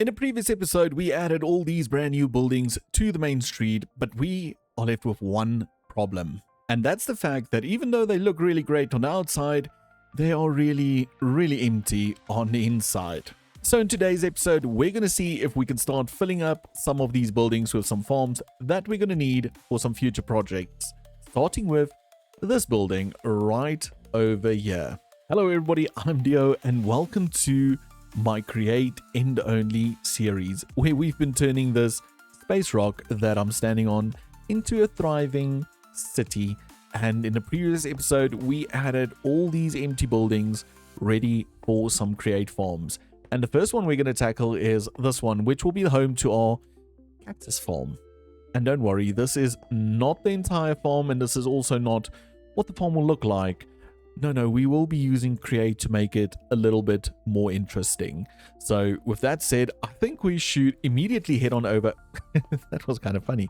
In a previous episode, we added all these brand new buildings to the main street, but we are left with one problem. And that's the fact that even though they look really great on the outside, they are really empty on the inside. So in today's episode, we're going to see if we can start filling up some of these buildings with some farms that we're going to need for some future projects. Starting with this building right over here. Hello everybody, I'm Dio and welcome to my Create End Only series, where we've been turning this space rock that I'm standing on into a thriving city. And in the previous episode, we added all these empty buildings ready for some Create farms. And the first one we're going to tackle is this one, which will be the home to our cactus farm. And don't worry, this is not the entire farm, and this is also not what the farm will look like. No, we will be using Create to make it a little bit more interesting. So with that said, I think we should immediately head on over. That was kind of funny.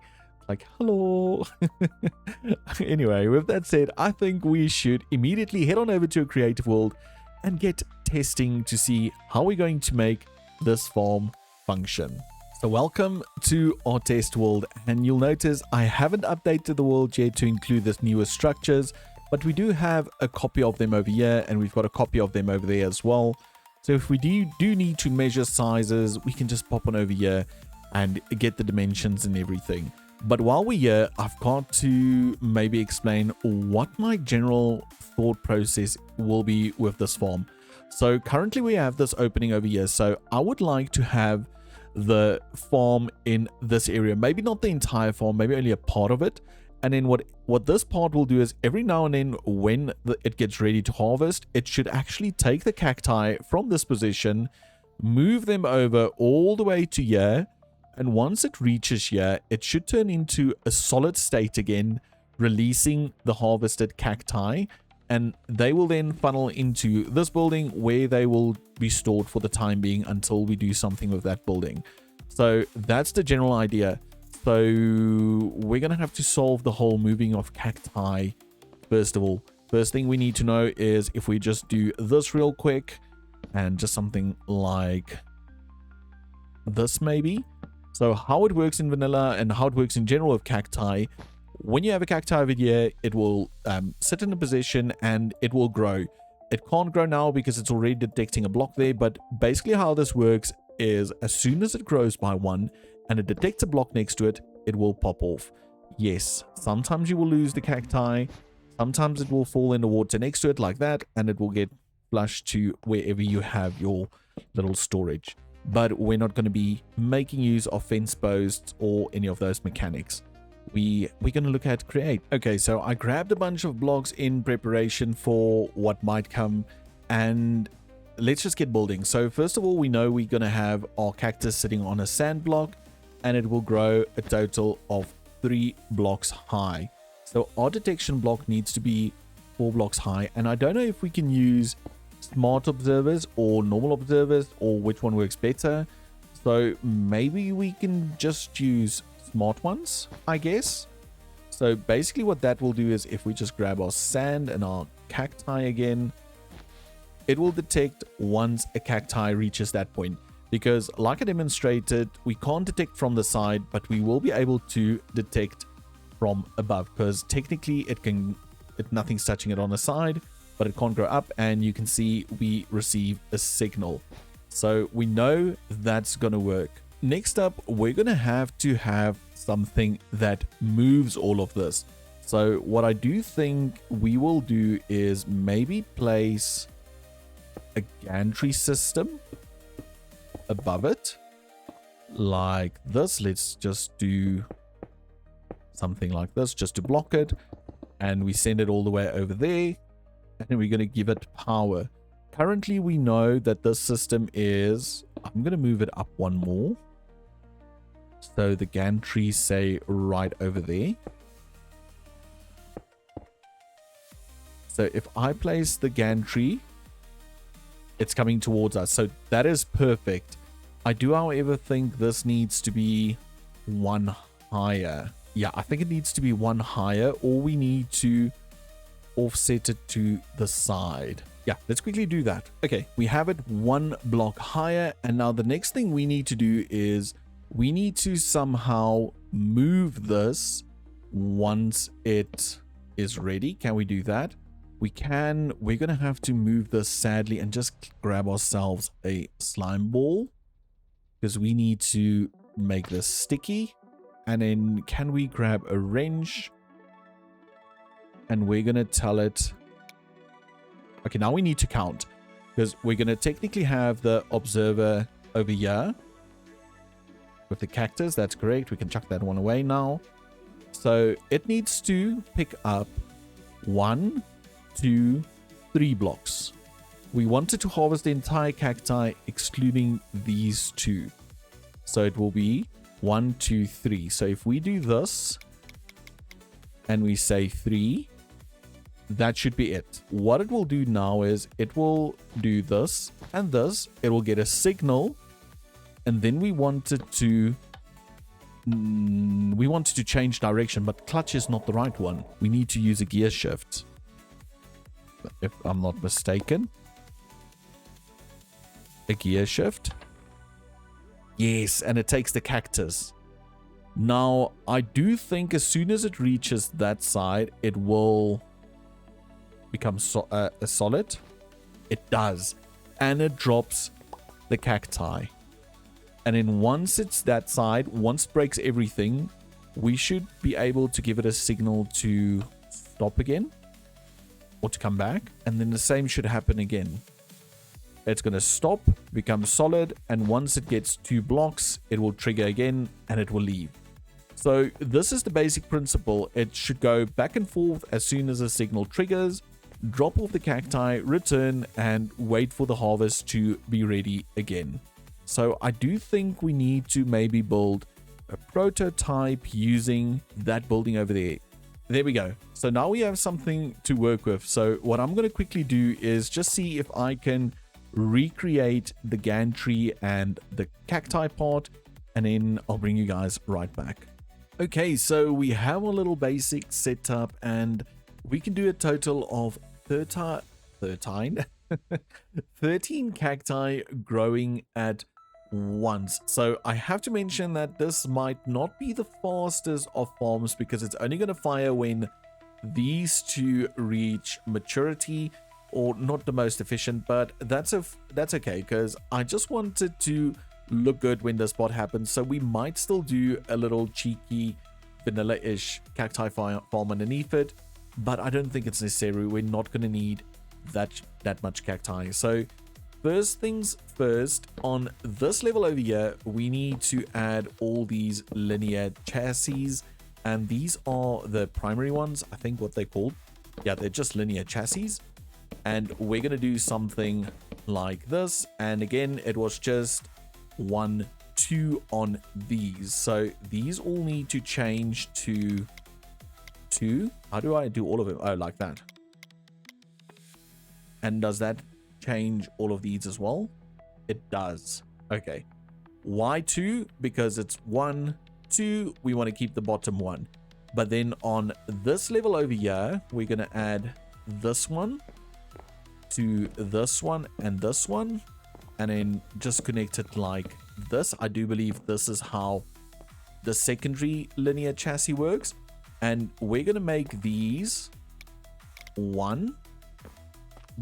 Like, hello. Anyway, with that said, I think we should immediately head on over to a creative world and get testing to see how we're going to make this farm function. So welcome to our test world, and you'll notice I haven't updated the world yet to include this newer structures, but we do have a copy of them over here, and we've got a copy of them over there as well. So if we do need to measure sizes, we can just pop on over here and get the dimensions and everything. But while we're here, I've got to maybe explain what my general thought process will be with this farm. So currently we have this opening over here. So I would like to have the farm in this area. Maybe not the entire farm, maybe only a part of it. And then what this part will do is every now and then when it gets ready to harvest, it should actually take the cacti from this position, move them over all the way to here. And once it reaches here, it should turn into a solid state again, releasing the harvested cacti. And they will then funnel into this building where they will be stored for the time being until we do something with that building. So that's the general idea. So we're going to have to solve the whole moving of cacti first of all. First thing we need to know is if we just do this real quick and just something like this maybe. So how it works in vanilla and how it works in general with cacti, when you have a cacti over here, it will sit in a position and it will grow. It can't grow now because it's already detecting a block there, but basically how this works is as soon as it grows by one and it detects a block next to it, it will pop off. Yes, sometimes you will lose the cacti, sometimes it will fall in the water next to it like that, and it will get flushed to wherever you have your little storage. But we're not going to be making use of fence posts or any of those mechanics. We're going to look at Create. Okay, so I grabbed a bunch of blocks in preparation for what might come, and let's just get building. So first of all, we know we're going to have our cactus sitting on a sand block, and it will grow a total of 3 blocks high. So our detection block needs to be 4 blocks high, and I don't know if we can use smart observers or normal observers or which one works better. So maybe we can just use smart ones, I guess. So basically what that will do is if we just grab our sand and our cacti again, it will detect once a cacti reaches that point. Because like I demonstrated, we can't detect from the side, but we will be able to detect from above, because technically nothing's touching it on the side, but it can't grow up, and you can see we receive a signal. So we know that's going to work. Next up, we're going to have something that moves all of this. So what I do think we will do is maybe place a gantry system above it like this. Let's just do something like this just to block it, and we send it all the way over there, and we're going to give it power. Currently we know that this system is, I'm going to move it up one more, so the gantry say right over there. So if I place the gantry, it's coming towards us, so that is perfect. I do, however, think this needs to be one higher. Yeah, I think it needs to be one higher, or we need to offset it to the side. Yeah, let's quickly do that. Okay, we have it one block higher. And now the next thing we need to do is we need to somehow move this once it is ready. Can we do that? We can. We're going to have to move this sadly and just grab ourselves a slime ball because we need to make this sticky. And then can we grab a wrench? And we're going to tell it. Okay, now we need to count because we're going to technically have the observer over here with the cactus. That's correct. We can chuck that one away now. So it needs to pick up 1, 2, 3 blocks. We wanted to harvest the entire cacti excluding these 2. So it will be 1, 2, 3. So if we do this and we say 3, that should be it. What it will do now is it will do this and this. It will get a signal. And then we wanted to change direction, but clutch is not the right one. We need to use a gear shift, if I'm not mistaken. A gear shift. Yes, and it takes the cactus. Now, I do think as soon as it reaches that side, it will become a solid. It does. And it drops the cacti. And then once it's that side, once it breaks everything, we should be able to give it a signal to stop again or to come back. And then the same should happen again. It's going to stop, become solid, and once it gets 2 blocks, it will trigger again and it will leave. So this is the basic principle. It should go back and forth as soon as a signal triggers, drop off the cacti, return, and wait for the harvest to be ready again. So I do think we need to maybe build a prototype using that building over there. There we go. So now we have something to work with. So what I'm going to quickly do is just see if I can recreate the gantry and the cacti part, and then I'll bring you guys right back. Okay, so we have a little basic setup and we can do a total of 13 cacti growing at once. So I have to mention that this might not be the fastest of farms because it's only going to fire when these 2 reach maturity, or not the most efficient, but that's okay because I just wanted to look good when this spot happens. So we might still do a little cheeky vanilla-ish cacti farm underneath it, but I don't think it's necessary. We're not going to need that much cacti. So first things first, on this level over here, we need to add all these linear chassis, and these are the primary ones. I think what they're called. Yeah, they're just linear chassis. And we're going to do something like this. And again, it was just 1, 2 on these. So these all need to change to 2. How do I do all of it? Oh, like that. And does that change all of these as well? It does. Okay. Why 2? Because it's 1, 2. We want to keep the bottom one. But then on this level over here, we're going to add this one to this one and this one, and then just connect it like this. I do believe this is how the secondary linear chassis works. And we're going to make these 1,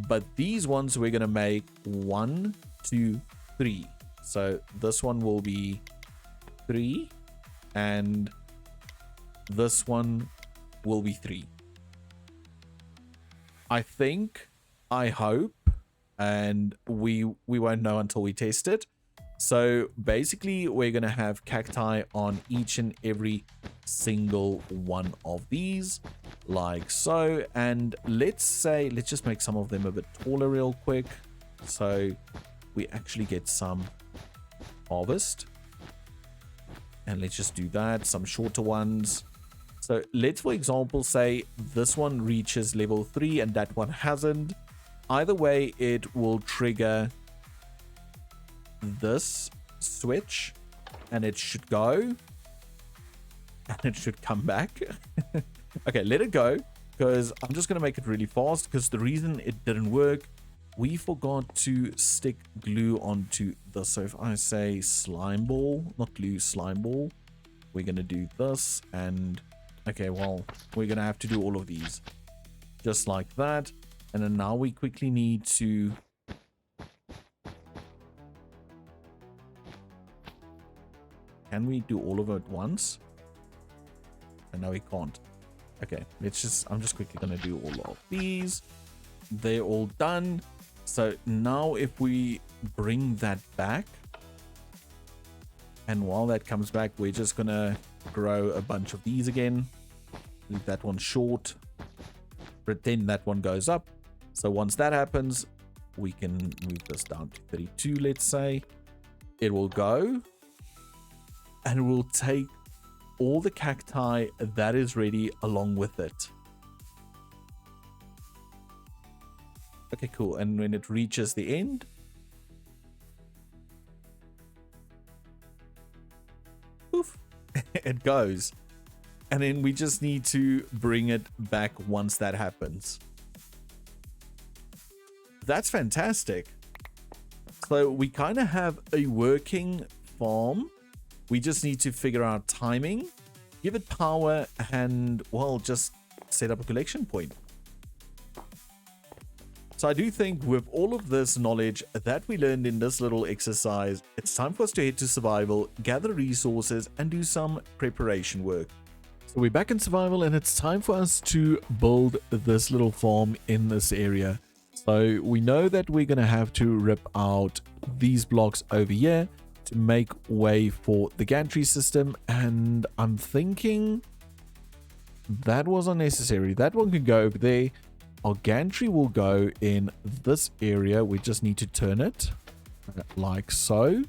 but these ones we're going to make 1, 2, 3. So this one will be 3 and this one will be 3. I hope, and we won't know until we test it. So basically we're going to have cacti on each and every single one of these, like so. And let's just make some of them a bit taller real quick, so we actually get some harvest. And let's just do that, some shorter ones. So let's, for example, say this one reaches level 3 and that one hasn't. Either way, it will trigger this switch and it should go and it should come back. Okay, let it go because I'm just going to make it really fast, because the reason it didn't work we forgot to stick glue onto this. So if I say slime ball, not glue, slime ball, we're going to do this. And okay, well, we're going to have to do all of these just like that. And then now we quickly need to can we do all of it at once? And no, we can't. Okay, I'm just quickly going to do all of these. They're all done. So now if we bring that back, and while that comes back, we're just going to grow a bunch of these again. Leave that one short. Pretend that one goes up. So once that happens, we can move this down to 32, let's say. It will go. And we'll take all the cacti that is ready along with it. Okay, cool. And when it reaches the end, poof, it goes. And then we just need to bring it back once that happens. That's fantastic. So we kind of have a working farm. We just need to figure out timing, give it power, and, well, just set up a collection point. So I do think with all of this knowledge that we learned in this little exercise, it's time for us to head to survival, gather resources, and do some preparation work. So we're back in survival, and it's time for us to build this little farm in this area. So we know that we're going to have to rip out these blocks over here to make way for the gantry system, and I'm thinking that was unnecessary. That one can go over there. Our gantry will go in this area. We just need to turn it like so.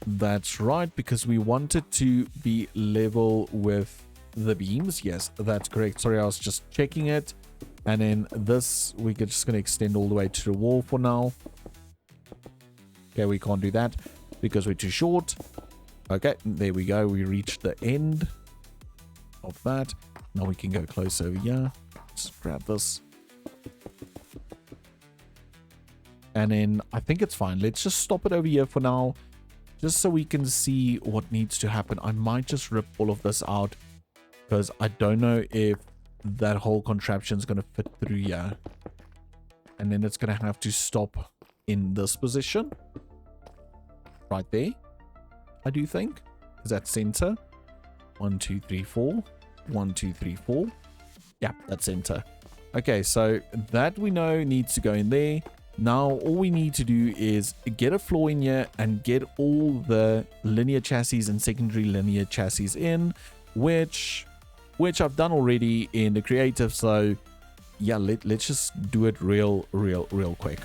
That's right, because we want it to be level with the beams. Yes, that's correct. Sorry, I was just checking it. And then this, we're just going to extend all the way to the wall for now. Okay, we can't do that because we're too short. Okay, there we go. We reached the end of that. Now we can go close over here. Just grab this. And then I think it's fine. Let's just stop it over here for now, just so we can see what needs to happen. I might just rip all of this out because I don't know if that whole contraption is going to fit through here. And then it's going to have to stop in this position. Right there. I do think. Is that center? 1, 2, 3, 4. 1, 2, 3, 4. Yeah, that's center. Okay, so that we know needs to go in there. Now, all we need to do is get a floor in here and get all the linear chassis and secondary linear chassis in, which I've done already in the creative. So yeah, let's just do it real quick.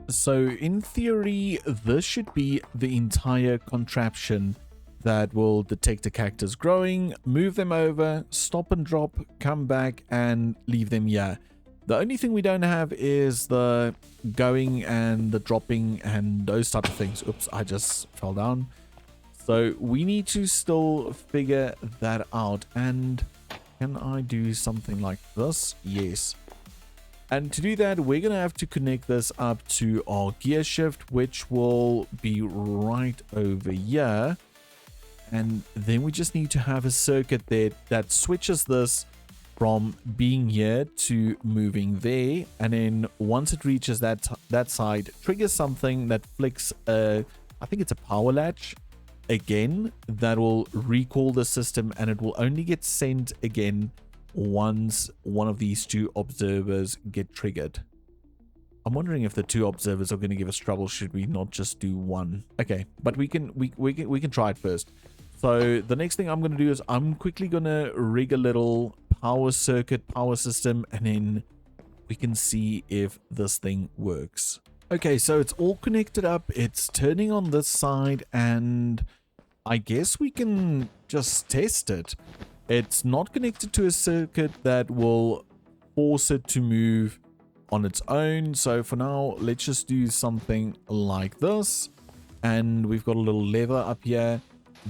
So in theory, this should be the entire contraption that will detect a cactus growing, move them over, stop and drop, come back and leave them here. The only thing we don't have is the going and the dropping and those type of things. Oops, I just fell down. So we need to still figure that out. And can I do something like this? Yes. And to do that, we're going to have to connect this up to our gear shift, which will be right over here. And then we just need to have a circuit there that switches this from being here to moving there. And then once it reaches that side, triggers something that flicks I think it's a power latch again, that will recall the system, and it will only get sent again once one of these two observers get triggered. I'm wondering if the two observers are going to give us trouble. Should we not just do one? Okay, but we can try it first. So the next thing I'm going to do is I'm quickly going to rig a little power circuit, power system, and then we can see if this thing works. Okay, so it's all connected up. It's turning on this side, and I guess we can just test it. It's not connected to a circuit that will force it to move on its own. So for now, let's just do something like this. And we've got a little lever up here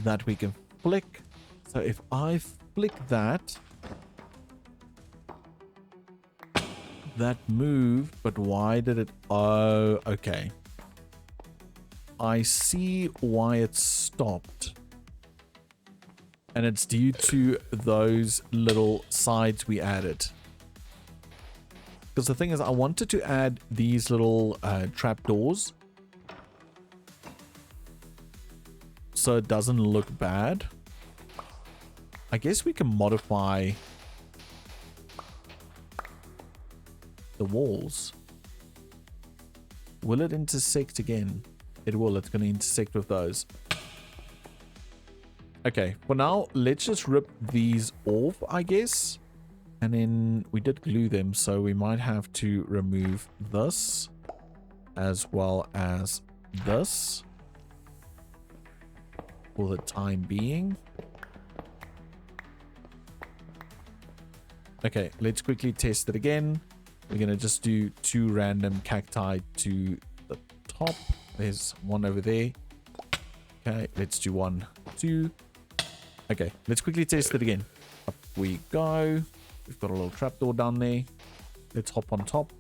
that we can flick. So if I flick that, that moved, but why did it? Oh, okay. I see why it stopped. And it's due to those little sides we added. Because the thing is, I wanted to add these little trapdoors so it doesn't look bad. I guess we can modify the walls. Will it intersect again? It will. It's going to intersect with those. Okay, for now, let's just rip these off, I guess. And then we did glue them, so we might have to remove this as well as this for the time being. Okay, let's quickly test it again. We're going to just do 2 random cacti to the top. There's one over there. Okay, let's do 1, 2. Okay, let's quickly test it again. Up we go. We've got a little trapdoor down there. Let's hop on top.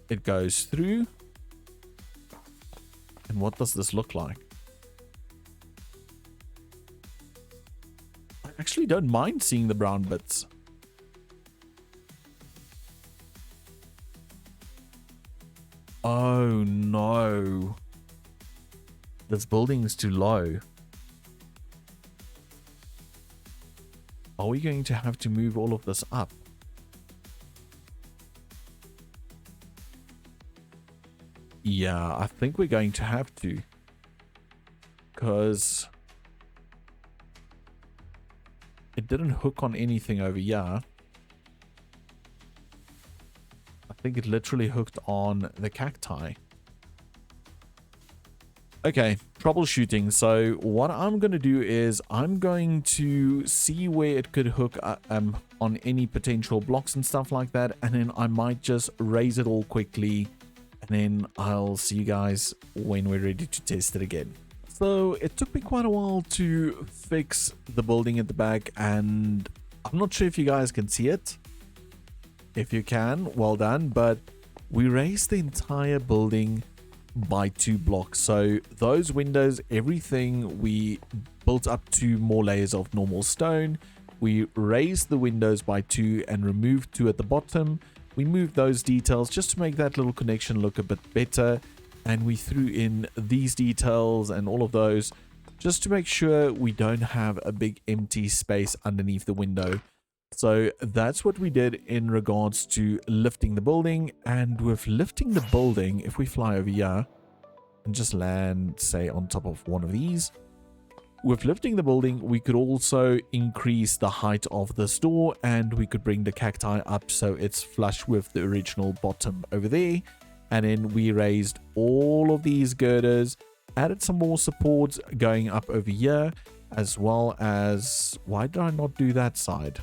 It goes through. And what does this look like? I actually don't mind seeing the brown bits. Oh no. This building is too low. Are we going to have to move all of this up? Yeah, I think we're going to have to. Because it didn't hook on anything over here. I think it literally hooked on the cacti. Okay, troubleshooting. So what I'm going to do is I'm going to see where it could hook on any potential blocks and stuff like that. And then I might just raise it all quickly. And then I'll see you guys when we're ready to test it again. So it took me quite a while to fix the building at the back. And I'm not sure if you guys can see it. If you can, well done. But we raised the entire building by 2 blocks. So those windows, everything, we built up 2 more layers of normal stone. We raised the windows by 2 and removed 2 at the bottom. We moved those details just to make that little connection look a bit better. And we threw in these details and all of those just to make sure we don't have a big empty space underneath the window. So that's what we did in regards to lifting the building. And with lifting the building, if we fly over here and just land, say, on top of one of these, with lifting the building, we could also increase the height of this door, and we could bring the cacti up so it's flush with the original bottom over there. And then we raised all of these girders, added some more supports going up over here, as well as, why did I not do that side?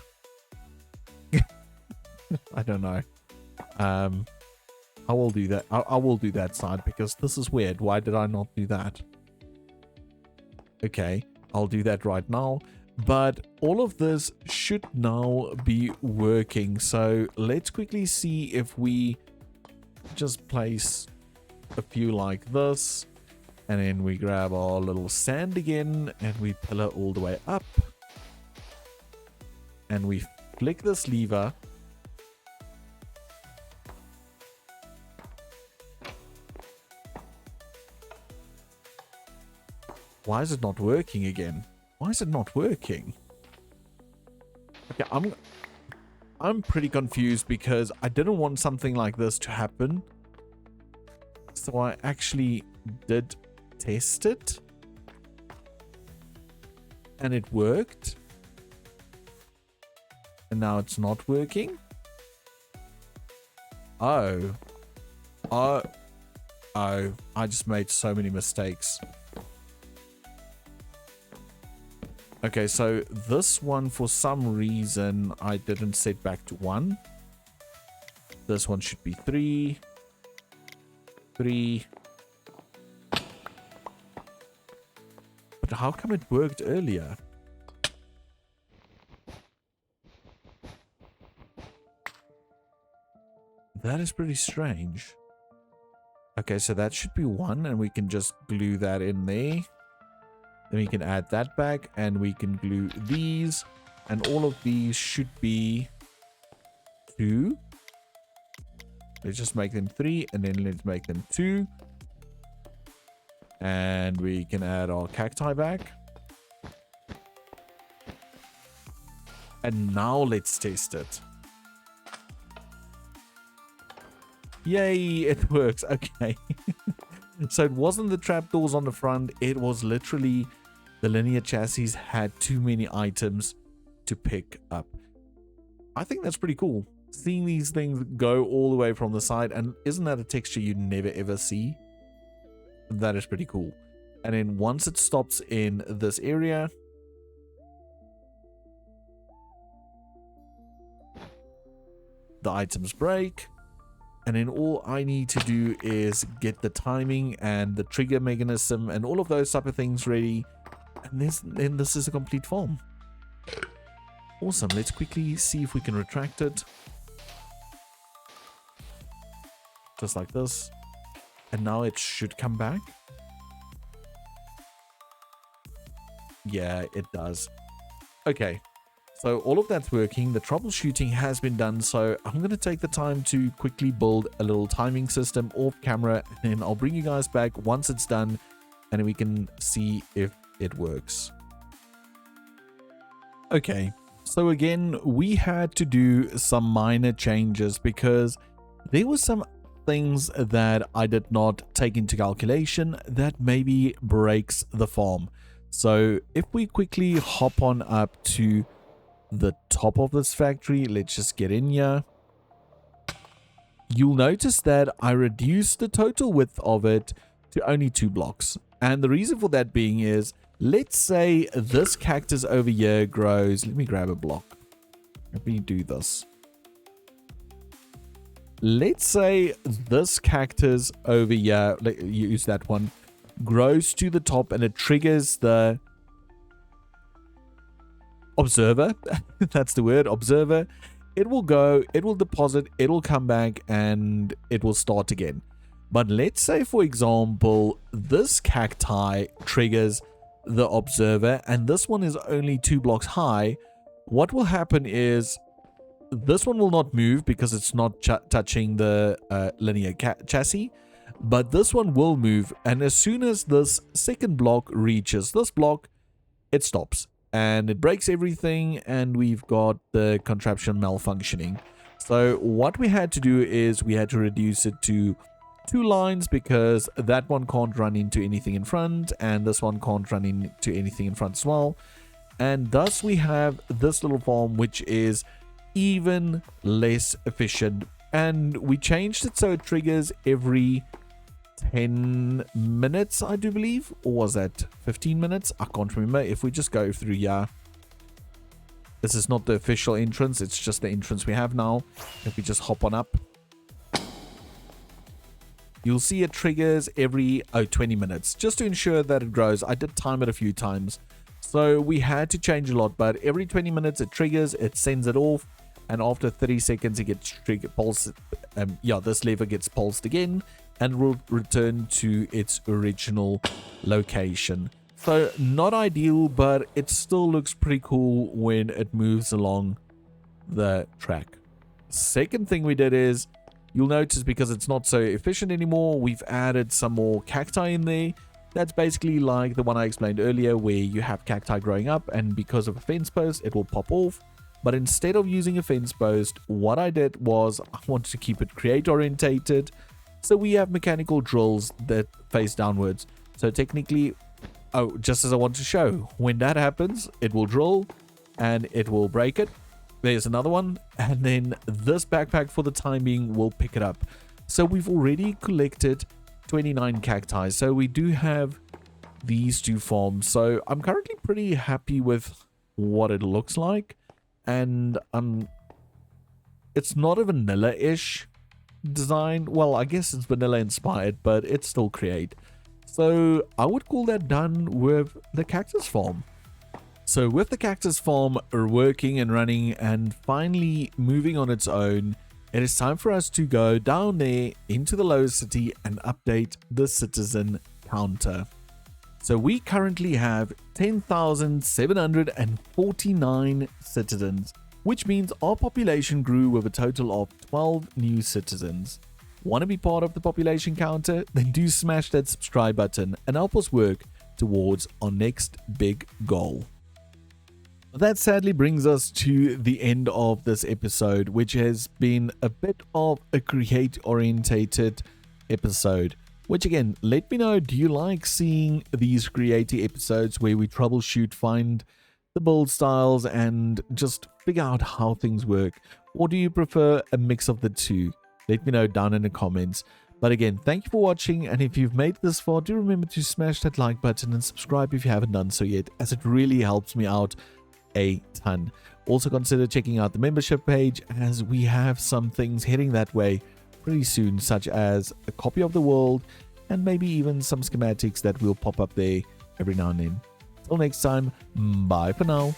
I don't know. I will do that. I will do that side because this is weird. Why did I not do that? Okay, I'll do that right now. But all of this should now be working. So let's quickly see if we just place a few like this. And then we grab our little sand again and we pillar all the way up. And we flick this lever. Why is it not working again? Why is it not working? Okay, I'm pretty confused because I didn't want something like this to happen. So I actually did test it. And it worked. And now it's not working. Oh. Oh. Oh. I just made so many mistakes. Okay, so this one, for some reason, I didn't set back to 1. This one should be 3. 3. But how come it worked earlier? That is pretty strange. Okay, so that should be 1, and we can just glue that in there. Then we can add that back, and we can glue these. And all of these should be 2. Let's just make them 3, and then let's make them 2. And we can add our cacti back. And now let's test it. Yay, it works. Okay. So it wasn't the trapdoors on the front. It was literally the linear chassis had too many items to pick up. I think that's pretty cool. Seeing these things go all the way from the side. And isn't that a texture you never ever see? That is pretty cool. And then once it stops in this area, the items break. And then all I need to do is get the timing and the trigger mechanism and all of those type of things ready. And then this is a complete farm. Awesome. Let's quickly see if we can retract it. Just like this. And now it should come back. Yeah, it does. Okay. So all of that's working. The troubleshooting has been done. So I'm going to take the time to quickly build a little timing system off camera. And then I'll bring you guys back once it's done. And we can see if it works. Okay. So again, we had to do some minor changes because there were some things that I did not take into calculation that maybe breaks the farm. So if we quickly hop on up to the top of this factory, let's just get in here. You'll notice that I reduced the total width of it to only 2 blocks. And the reason for that being is, let's say this cactus over here grows. Let me grab a block. Let me do this. Let's say this cactus over here, use that one, grows to the top and it triggers the observer. That's the word, observer. It will go, it will deposit, it will come back, and it will start again. But let's say, for example, this cacti triggers the observer and this one is only 2 blocks high. What will happen is this one will not move because it's not touching the linear chassis, but this one will move, and as soon as this second block reaches this block, it stops and it breaks everything, and we've got the contraption malfunctioning. So what we had to do is we had to reduce it to 2 lines because that one can't run into anything in front and this one can't run into anything in front as well. And thus we have this little farm which is even less efficient, and we changed it so it triggers every 10 minutes, I do believe, or was that 15 minutes? I can't remember. If we just go through here, this is not the official entrance, it's just the entrance we have now. If we just hop on up, you'll see it triggers every 20 minutes just to ensure that it grows. I did time it a few times, so we had to change a lot, but every 20 minutes it triggers, it sends it off, and after 30 seconds it gets pulsed. This lever gets pulsed again and will return to its original location. So not ideal, but it still looks pretty cool when it moves along the track. Second thing we did is, you'll notice because it's not so efficient anymore, we've added some more cacti in there. That's basically like the one I explained earlier where you have cacti growing up and because of a fence post it will pop off. But instead of using a fence post, what I did was I wanted to keep it create orientated. So we have mechanical drills that face downwards. So technically, just as I want to show, when that happens, it will drill and it will break it. There's another one, and then this backpack for the time being will pick it up. So we've already collected 29 cacti. So we do have these two farms. So I'm currently pretty happy with what it looks like. And it's not a vanilla-ish design. Well, I guess it's vanilla inspired, but it's still Create. So I would call that done with the cactus farm. So with the cactus farm working and running and finally moving on its own, it is time for us to go down there into the lower city and update the citizen counter. So we currently have 10,749 citizens, which means our population grew with a total of 12 new citizens. Want to be part of the population counter? Then do smash that subscribe button and help us work towards our next big goal. That sadly brings us to the end of this episode, which has been a bit of a create-orientated episode. Which again, let me know, do you like seeing these creative episodes where we troubleshoot, find the build styles, and just figure out how things work? Or do you prefer a mix of the two? Let me know down in the comments. But again, thank you for watching, and if you've made it this far, do remember to smash that like button and subscribe if you haven't done so yet, as it really helps me out a ton. Also consider checking out the membership page, as we have some things heading that way pretty soon, such as a copy of the world and maybe even some schematics that will pop up there every now and then. Till next time, bye for now.